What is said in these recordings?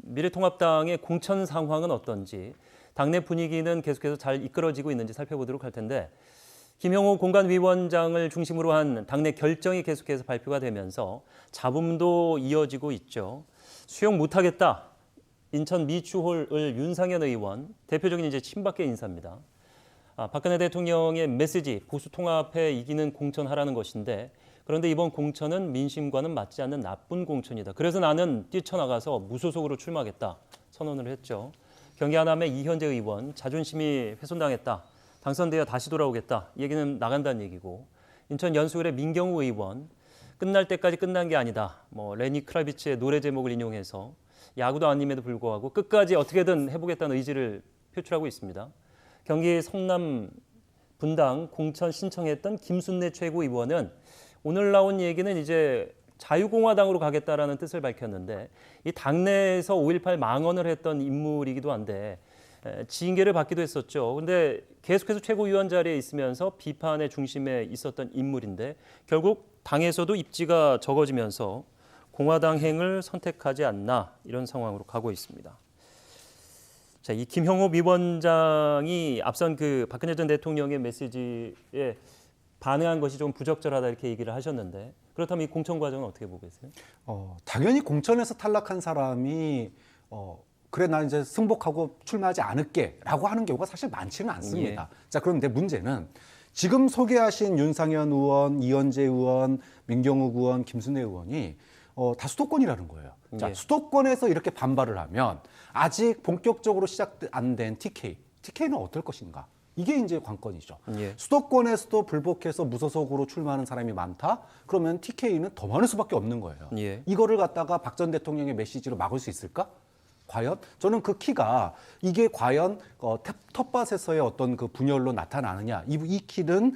미래통합당의 공천 상황은 어떤지, 당내 분위기는 계속해서 잘 이끌어지고 있는지 살펴보도록 할 텐데, 김형호 공관위원장을 중심으로 한 당내 결정이 계속해서 발표가 되면서 잡음도 이어지고 있죠. 수용 못하겠다. 인천 미추홀을 윤상현 의원, 대표적인 이제 친박계 인사입니다. 박근혜 대통령의 메시지, 보수 통합에 이기는 공천하라는 것인데, 그런데 이번 공천은 민심과는 맞지 않는 나쁜 공천이다. 그래서 나는 뛰쳐나가서 무소속으로 출마하겠다 선언을 했죠. 경기 하남의 이현재 의원, 자존심이 훼손당했다. 당선되어 다시 돌아오겠다. 이 얘기는 나간다는 얘기고, 인천 연수울의 민경우 의원, 끝날 때까지 끝난 게 아니다. 레니 크라비츠의 노래 제목을 인용해서 야구도 아님에도 불구하고 끝까지 어떻게든 해보겠다는 의지를 표출하고 있습니다. 경기 성남 분당 공천 신청했던 김순례 최고위원은 오늘 나온 얘기는 이제 자유공화당으로 가겠다라는 뜻을 밝혔는데, 이 당내에서 5.18 망언을 했던 인물이기도 한데 징계를 받기도 했었죠. 근데 계속해서 최고위원 자리에 있으면서 비판의 중심에 있었던 인물인데 결국 당에서도 입지가 적어지면서 공화당행을 선택하지 않나 이런 상황으로 가고 있습니다. 자, 이 김형호 위원장이 앞선 그 박근혜 전 대통령의 메시지에 반응한 것이 좀 부적절하다 이렇게 얘기를 하셨는데, 그렇다면 이 공천 과정은 어떻게 보고 계세요? 당연히 공천에서 탈락한 사람이 그래 나 이제 승복하고 출마하지 않을게라고 하는 경우가 사실 많지는 않습니다. 예. 자, 그런데 문제는 지금 소개하신 윤상현 의원, 이현재 의원, 민경욱 의원, 김순례 의원이 다 수도권이라는 거예요. 자, 예. 수도권에서 이렇게 반발을 하면 아직 본격적으로 시작 안 된 TK는 어떨 것인가? 이게 이제 관건이죠. 예. 수도권에서도 불복해서 무소속으로 출마하는 사람이 많다? 그러면 TK는 더 많을 수밖에 없는 거예요. 예. 이거를 갖다가 박 전 대통령의 메시지로 막을 수 있을까? 과연? 저는 그 키가 이게 과연 텃밭에서의 어떤 그 분열로 나타나느냐? 이 키는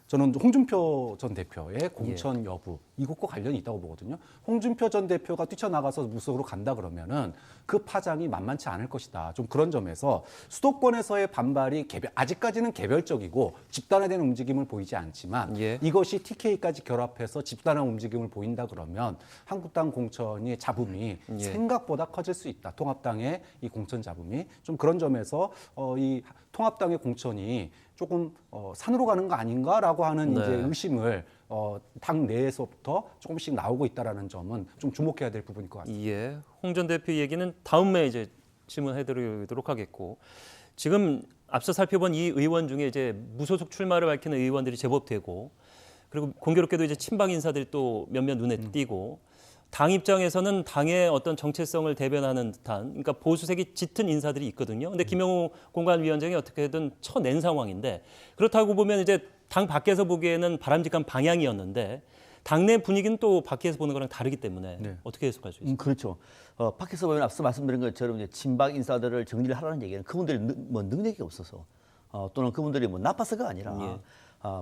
저는 홍준표 전 대표의 공천 여부 이것과 관련이 있다고 보거든요. 홍준표 전 대표가 뛰쳐나가서 무소속으로 간다 그러면은 그 파장이 만만치 않을 것이다. 좀 그런 점에서 수도권에서의 반발이 아직까지는 개별적이고 집단화된 움직임을 보이지 않지만 이것이 TK까지 결합해서 집단화 움직임을 보인다 그러면 한국당 공천의 잡음이 생각보다 커질 수 있다. 통합당의 이 공천 잡음이 좀 그런 점에서 이 통합당의 공천이 조금 산으로 가는 거 아닌가라고 하는 이제 의심을 당 내에서부터 조금씩 나오고 있다라는 점은 좀 주목해야 될 부분일 것 같습니다. 예, 홍 전 대표 얘기는 다음에 이제 질문해드리도록 하겠고, 지금 앞서 살펴본 이 의원 중에 이제 무소속 출마를 밝히는 의원들이 제법 되고, 그리고 공교롭게도 이제 친박 인사들이 또 몇몇 눈에 띄고, 당 입장에서는 당의 어떤 정체성을 대변하는 듯한, 그러니까 보수색이 짙은 인사들이 있거든요. 근데 김형호 공관위원장이 어떻게든 쳐낸 상황인데, 그렇다고 보면 이제 당 밖에서 보기에는 바람직한 방향이었는데 당내 분위기는 또 밖에서 보는 거랑 다르기 때문에 어떻게 해석할 수 있습니까? 그렇죠. 밖에서 보면 앞서 말씀드린 것처럼 이제 친박 인사들을 정리를 하라는 얘기는 그분들이 능력이 없어서 또는 그분들이 나빠서가 아니라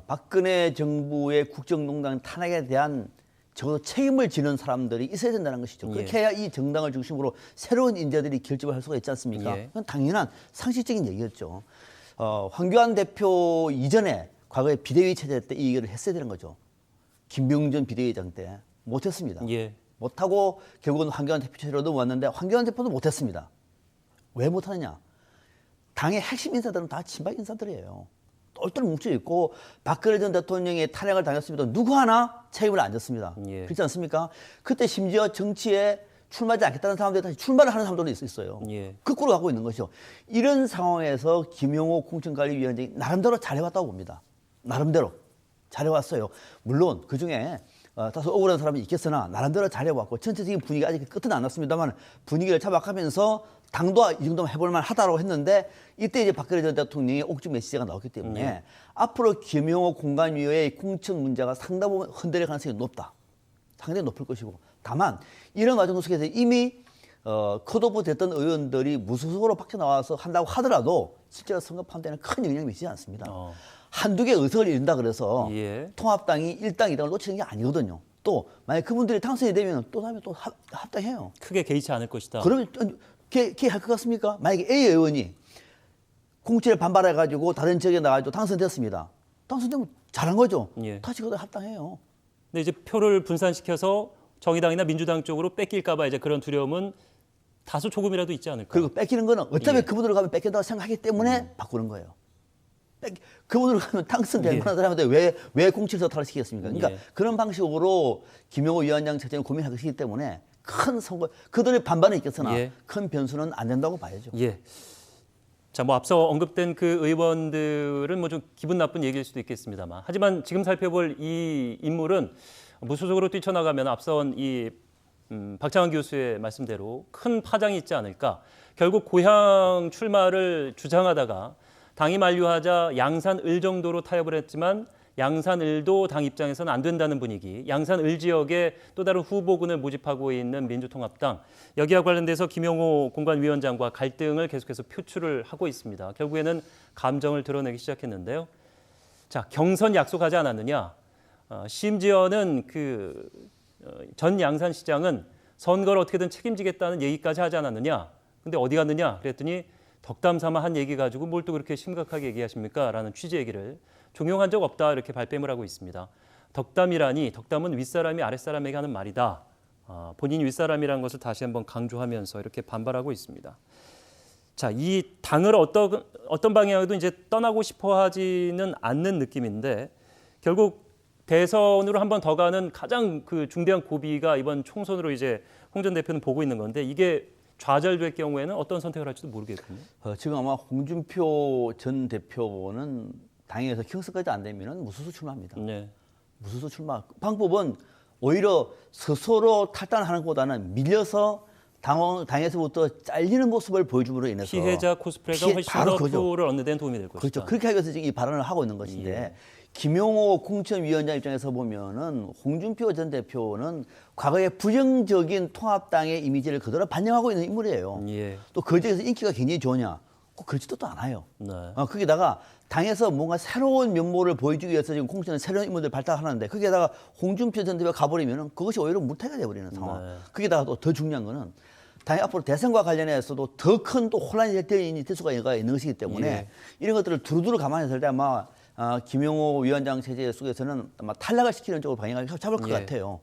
박근혜 정부의 국정농단 탄핵에 대한 적어도 책임을 지는 사람들이 있어야 된다는 것이죠. 그렇게 해야 이 정당을 중심으로 새로운 인재들이 결집을 할 수가 있지 않습니까? 그건 당연한 상식적인 얘기였죠. 황교안 대표 이전에 과거에 비대위 체제 때 이 얘기를 했어야 되는 거죠. 김병준 비대위장 때 못했습니다. 못하고 결국은 황교안 대표 체제로 넘어왔는데 황교안 대표도 못했습니다. 왜 못하느냐? 당의 핵심 인사들은 다 친박 인사들이에요. 똘똘 뭉쳐있고 박근혜 전 대통령의 탄핵을 당했습니다. 누구 하나 책임을 안 졌습니다. 그렇지 않습니까? 그때 심지어 정치에 출마하지 않겠다는 사람들이 다시 출마를 하는 사람들도 있어요. 거꾸로 가고 있는 것이죠. 이런 상황에서 김형호 공천관리위원장이 나름대로 잘해왔다고 봅니다. 나름대로 잘해왔어요. 물론 그중에 다소 억울한 사람이 있겠으나 나름대로 잘해왔고 전체적인 분위기가 아직 끝은 안 났습니다만 분위기를 잡아가면서 당도 이 정도면 해볼만 하다고 했는데 이때 이제 박근혜 전 대통령의 옥중 메시지가 나왔기 때문에 앞으로 김형호 공관위의 공천 문제가 상당 부분 흔들릴 가능성이 높다. 상당히 높을 것이고 다만 이런 과정 속에서 이미 컷오프 됐던 의원들이 무소속으로 밖에 나와서 한다고 하더라도 실제로 선거 판단에는 큰 영향을 미치지 않습니다. 한두 개 의석을 잃는다 그래서 통합당이 1당 2당을 놓치는 게 아니거든요. 또 만약 그분들이 당선이 되면 또 다음에 또 합당해요. 크게 개의치 않을 것이다. 그러면 개의할 것 같습니까? 만약에 A 의원이 공천에 반발해가지고 다른 지역에 나가지고 당선됐습니다. 당선되면 잘한 거죠. 다시 거기다 합당해요. 근데 이제 표를 분산시켜서 정의당이나 민주당 쪽으로 뺏길까 봐 이제 그런 두려움은 다소 조금이라도 있지 않을까. 그리고 뺏기는 거는 어차피 예. 그분으로 가면 뺏긴다고 생각하기 때문에 바꾸는 거예요. 그분으로 가면 당선될 예. 만한 사람한테 왜 공천에서 탈락시켰습니까? 그러니까 예. 그런 방식으로 김용호 위원장 체제는 고민하고 있기 때문에 큰 선거, 그들의 반반은 있겠으나 예. 큰 변수는 안 된다고 봐야죠. 예. 자, 뭐 앞서 언급된 그 의원들은 뭐 좀 기분 나쁜 얘기일 수도 있겠습니다만, 하지만 지금 살펴볼 이 인물은 무소속으로 뛰쳐나가면 앞선 이 박창환 교수의 말씀대로 큰 파장이 있지 않을까. 결국 고향 출마를 주장하다가 당이 만류하자 양산을 정도로 타협을 했지만 양산을도 당 입장에서는 안 된다는 분위기. 양산을 지역에 또 다른 후보군을 모집하고 있는 민주통합당. 여기와 관련돼서 김용호 공관위원장과 갈등을 계속해서 표출을 하고 있습니다. 결국에는 감정을 드러내기 시작했는데요. 자, 경선 약속하지 않았느냐. 심지어는 전 양산시장은 선거를 어떻게든 책임지겠다는 얘기까지 하지 않았느냐. 근데 어디 갔느냐 그랬더니 덕담 삼아 한 얘기 가지고 뭘 또 그렇게 심각하게 얘기하십니까? 라는 취지 얘기를 종용한 적 없다 이렇게 발뺌을 하고 있습니다. 덕담이라니 덕담은 윗사람이 아랫사람에게 하는 말이다. 본인이 윗사람이라는 것을 다시 한번 강조하면서 이렇게 반발하고 있습니다. 자, 이 당을 어떤 방향으로도 이제 떠나고 싶어 하지는 않는 느낌인데 결국 대선으로 한 번 더 가는 가장 그 중대한 고비가 이번 총선으로 이제 홍 전 대표는 보고 있는 건데 이게 좌절될 경우에는 어떤 선택을 할지도 모르겠군요. 지금 아마 홍준표 전 대표는 당에서 경선까지 안 되면 무소속 출마합니다. 네. 무소속 출마 방법은 오히려 스스로 탈당하는 것보다는 밀려서 당에서부터 잘리는 모습을 보여줌으로 인해서 피해자 코스프레가 훨씬 바로 더 그거죠. 표를 얻는 데는 도움이 될 것이다. 그렇죠. 그렇게 하기 위해서 지금 이 발언을 하고 있는 것인데 예. 김용호 공천위원장 입장에서 보면은 홍준표 전 대표는 과거의 부정적인 통합당의 이미지를 그대로 반영하고 있는 인물이에요. 예. 또 거기에서 인기가 굉장히 좋으냐? 꼭 그렇지도 또 않아요. 네. 거기다가 당에서 뭔가 새로운 면모를 보여주기 위해서 지금 공천에 새로운 인물들 발탁하는데 거기에다가 홍준표 전 대표가 가버리면 그것이 오히려 무태가 되어버리는 상황. 네. 거기다가 또 더 중요한 거는 당이 앞으로 대선과 관련해서도 더 큰 또 혼란이 될 수가 있는 것이기 때문에 예. 이런 것들을 두루두루 감안했을 때 아마 김용호 위원장 체제 속에서는 아마 탈락을 시키는 쪽으로 방향을 잡을 것 예. 같아요.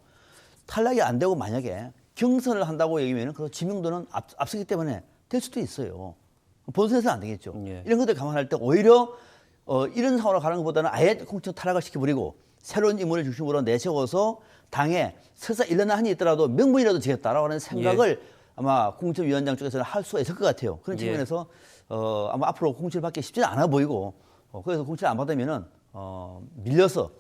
탈락이 안 되고 만약에 경선을 한다고 얘기하면 그 지명도는 앞서기 때문에 될 수도 있어요. 본선에서는 안 되겠죠. 예. 이런 것들 감안할 때 오히려 이런 상황으로 가는 것보다는 아예 공천 탈락을 시켜버리고 새로운 인물을 중심으로 내세워서 당에 설사 일어나 한이 있더라도 명분이라도 지겠다라고 하는 생각을 아마 공천위원장 쪽에서는 할 수가 있을 것 같아요. 그런 예. 측면에서 아마 앞으로 공천을 받기 쉽지는 않아 보이고 그래서 공천을 안 받으면은 밀려서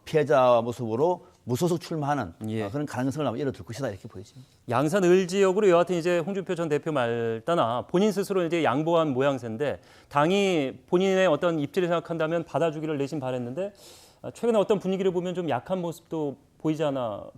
피해자 모습으로 무소속 출마하는 예. 그런 가능성을 아마 열어둘 것이다 이렇게 보여집니다. 양산을 지역으로 여하튼 이제 홍준표 전 대표 말 떠나 본인 스스로 이제 양보한 모양새인데 당이 본인의 어떤 입지를 생각한다면 받아주기를 내심 바랬는데 최근에 어떤 분위기를 보면 좀 약한 모습도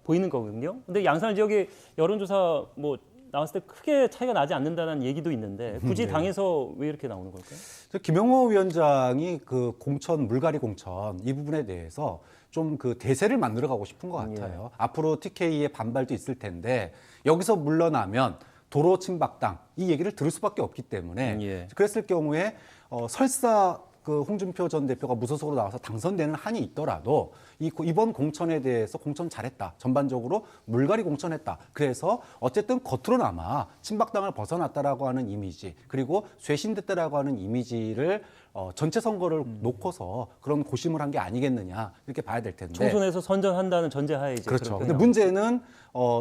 보이는 거거든요. 근데 양산 지역의 여론조사 뭐 나왔을 때 크게 차이가 나지 않는다는 얘기도 있는데 굳이 당에서 왜 이렇게 나오는 걸까요? 김용호 위원장이 그 공천, 물갈이 공천 이 부분에 대해서 좀 그 대세를 만들어 가고 싶은 것 같아요. 앞으로 TK의 반발도 있을 텐데 여기서 물러나면 도로 침박당 이 얘기를 들을 수밖에 없기 때문에 예. 그랬을 경우에 설사 그 홍준표 전 대표가 무소속으로 나와서 당선되는 한이 있더라도 이번 공천에 대해서 공천 잘했다. 전반적으로 물갈이 공천했다. 그래서 어쨌든 겉으로나마 친박당을 벗어났다라고 하는 이미지 그리고 쇄신됐다라고 하는 이미지를 전체 선거를 놓고서 그런 고심을 한 게 아니겠느냐 이렇게 봐야 될 텐데. 총선에서 선전한다는 전제하에 이제 그렇죠. 그런 근데 표현이 문제는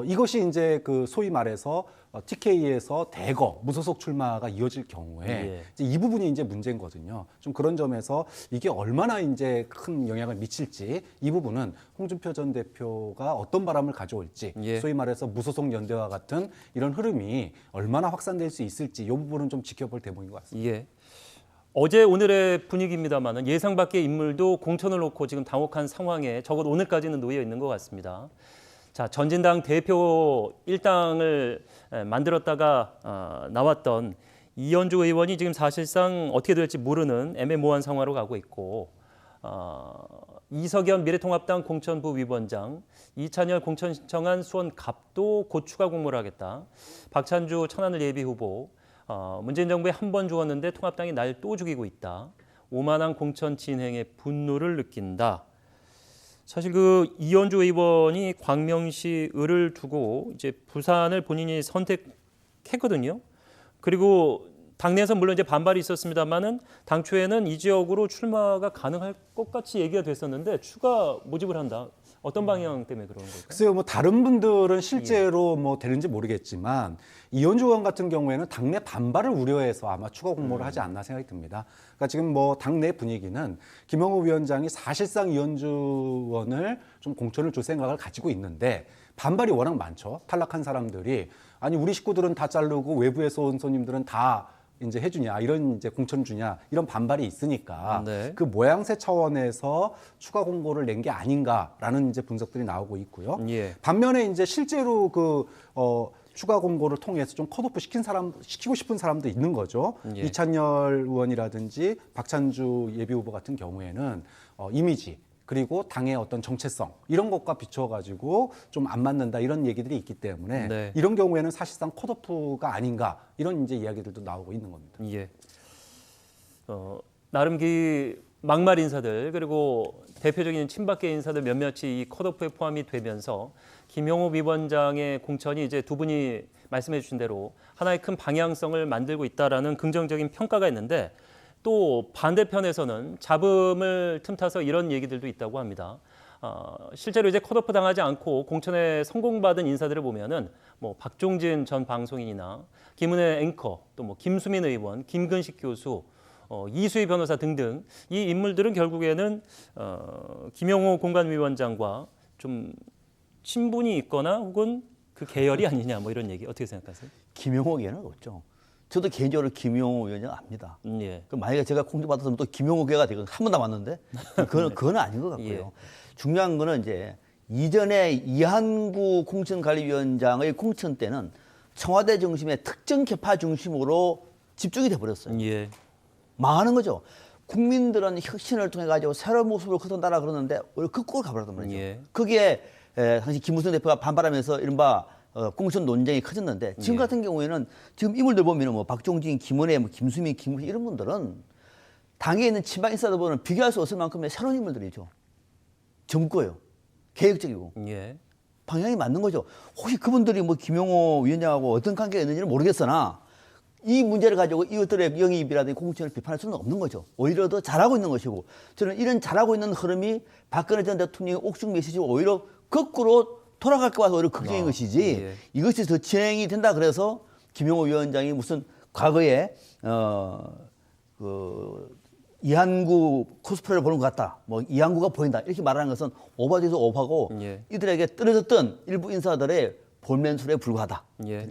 이것이 이제 그 소위 말해서 TK에서 대거 무소속 출마가 이어질 경우에 예. 이제 이 부분이 이제 문제인 거거든요. 좀 그런 점에서 이게 얼마나 이제 큰 영향을 미칠지 이 부분은 홍준표 전 대표가 어떤 바람을 가져올지 예. 소위 말해서 무소속 연대와 같은 이런 흐름이 얼마나 확산될 수 있을지 이 부분은 좀 지켜볼 대목인 것 같습니다. 예. 어제 오늘의 분위기입니다만은 예상 밖의 인물도 공천을 놓고 지금 당혹한 상황에 적어도 오늘까지는 놓여 있는 것 같습니다. 자, 전진당 대표 일당을 만들었다가 나왔던 이현주 의원이 지금 사실상 어떻게 될지 모르는 애매모호한 상황으로 가고 있고 이석연 미래통합당 공천부 위원장, 이찬열 공천 신청한 수원 갑도 곧 추가 공모를 하겠다. 박찬주 천안을 예비 후보, 문재인 정부에 한 번 죽었는데 통합당이 날 또 죽이고 있다. 오만한 공천 진행에 분노를 느낀다. 사실 그 이현주 의원이 광명시 을을 두고 이제 부산을 본인이 캐거든요. 그리고 당내에서 물론 이제 반발이 있었습니다만은 당초에는 이 지역으로 출마가 가능할 것 같이 얘기가 됐었는데 추가 모집을 한다. 어떤 방향 때문에 그런 걸까요? 글쎄요, 뭐 다른 분들은 실제로 뭐 되는지 모르겠지만 이현주 의원 같은 경우에는 당내 반발을 우려해서 아마 추가 공모를 하지 않나 생각이 듭니다. 그러니까 지금 뭐 당내 분위기는 김영호 위원장이 사실상 이현주 의원을 좀 공천을 줄 생각을 가지고 있는데 반발이 워낙 많죠. 탈락한 사람들이 아니 우리 식구들은 다 자르고 외부에서 온 손님들은 다 이제 해주냐 이런 이제 공천 주냐 이런 반발이 있으니까 네. 그 모양새 차원에서 추가 공고를 낸 게 아닌가라는 이제 분석들이 나오고 있고요. 예. 반면에 이제 실제로 그 추가 공고를 통해서 좀 컷오프 시키고 싶은 사람도 있는 거죠. 예. 이찬열 의원이라든지 박찬주 예비 후보 같은 경우에는 이미지 그리고 당의 어떤 정체성 이런 것과 비춰가지고 좀 안 맞는다 이런 얘기들이 있기 때문에 네. 이런 경우에는 사실상 컷오프가 아닌가 이런 이제 이야기들도 나오고 있는 겁니다. 예. 나름 막말 인사들 그리고 대표적인 친박계 인사들 몇몇이 이 컷오프에 포함이 되면서 김용호 위원장의 공천이 이제 두 분이 말씀해 주신 대로 하나의 큰 방향성을 만들고 있다라는 긍정적인 평가가 있는데 또 반대편에서는 잡음을 틈타서 이런 얘기들도 있다고 합니다. 실제로 이제 컷오프 당하지 않고 공천에 성공받은 인사들을 보면은 뭐 박종진 전 방송인이나 김은혜 앵커, 또 뭐 김수민 의원, 김근식 교수, 이수희 변호사 등등 이 인물들은 결국에는 김용호 공관위원장과 좀 친분이 있거나 혹은 그 계열이 아니냐 뭐 이런 얘기 어떻게 생각하세요? 김용호 의원은 없죠. 저도 개인적으로 김용호 의원을 압니다. 예. 그럼 만약에 제가 공천 받았으면 또 김용호 계가 되고 한 번 남았는데 그건 아닌 것 같고요. 예. 중요한 거는 이제 이전에 이한구 공천관리위원장의 공천 때는 청와대 중심의 특정 계파 중심으로 집중이 돼 버렸어요. 예. 망하는 거죠. 국민들은 혁신을 통해 가지고 새로운 모습을 거둔다라 그러는데 오히려 극으로 가버렸단 말이죠. 예. 거기에 당시 김무성 대표가 반발하면서 이른바 공천 논쟁이 커졌는데 지금 같은 경우에는 지금 인물들 보면은 뭐 박종진, 김은혜, 뭐 김수민, 김무식 이런 분들은 당에 있는 친박 인사들보다는 비교할 수 없을 만큼의 새로운 인물들이죠. 젊고요, 계획적이고 예. 방향이 맞는 거죠. 혹시 그분들이 뭐 김용호 위원장하고 어떤 관계가 있는지는 모르겠으나 이 문제를 가지고 이것들의 영입이라든지 공천을 비판할 수는 없는 거죠. 오히려 더 잘하고 있는 것이고 저는 이런 잘하고 있는 흐름이 박근혜 전 대통령의 옥중 메시지가 오히려 거꾸로 돌아갈 것 같아서 오히려 걱정인 것이지 예. 이것이 더 진행이 된다 그래서 김용호 위원장이 무슨 과거에 이한구 코스프레를 보는 것 같다. 뭐 이한구가 보인다. 이렇게 말하는 것은 오바돼서 오바고 예. 이들에게 떨어졌던 일부 인사들의 볼멘술에 불과하다. 예.